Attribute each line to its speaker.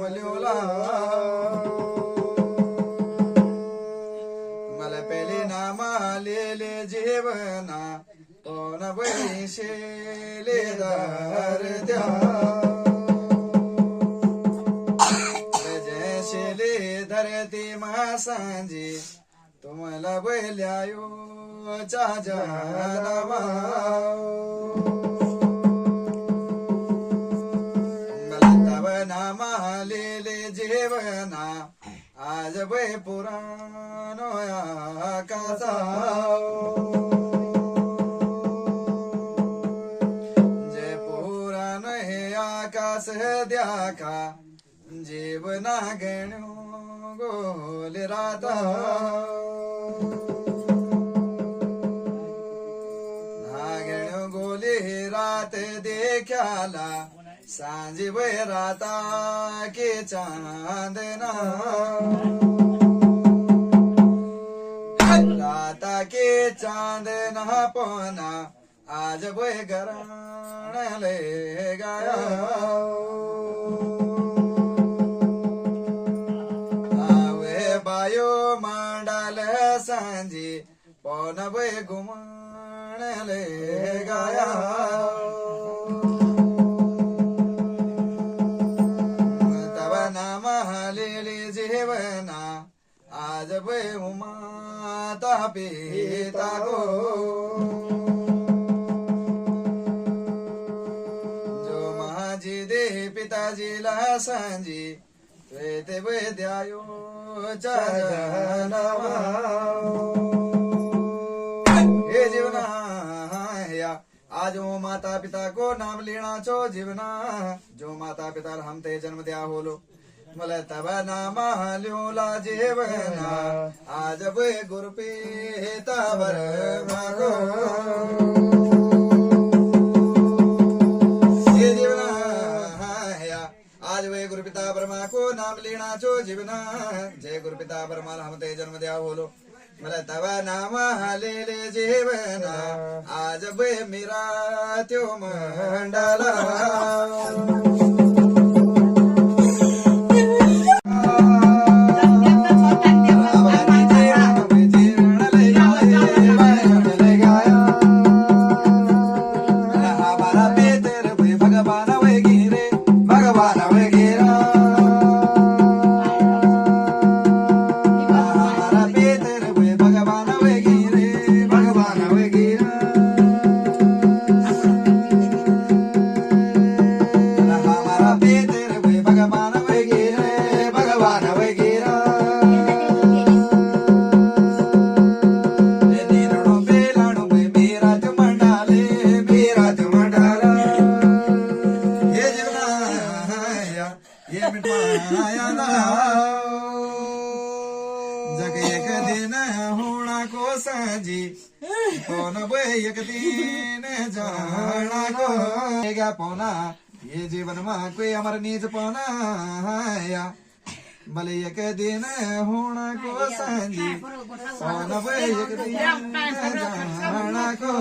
Speaker 1: मल्योला मला पहिले नामा लेले जीवना कोण वैशेले दार द्या जैशेले धरती मासांजी तुम्हाला बैल्यायो चाचा नामा नामा लेले जीवना आज बै पुराणो आकाशा जे पुराण हे आकाश द्याका जीवना गण्यो गोल राता गण्यो गोली रात देख्याला सांझी वै राता के चांदना राता के चांदना पोना आज वै गरण ले गाया आवे बायो मांडाल सांझी पोन वै घुमण ले गाया जीवना आज बै माता पिता को जो माझी दे पिताजीला सांजी ते बै द्यायो चानावा हे जीवना या आज वो माता पिता को नाम लेना चो जीवना जो माता पिता हम ते जन्म दिया होलो मला तब नामा ल्योला जीवना आज बै गुरुपीता वर मागो ये जीवना आज वे गुरुपिता ब्रह्मा को नाम लेना चो जीवना जय गुरुपिता ब्रह्मा हम ते जन्म दिया बोलो मला तब नामा ले जीवना आज बै मेरा त्यो मंडला जग एक दिन होना को सांजी कौन बै एक दिन जाना को क्या पौना ये जीवन में कोई अमर नीच पौना या भले एक दिन होना को सांजी कौन बै एक दिन जाना को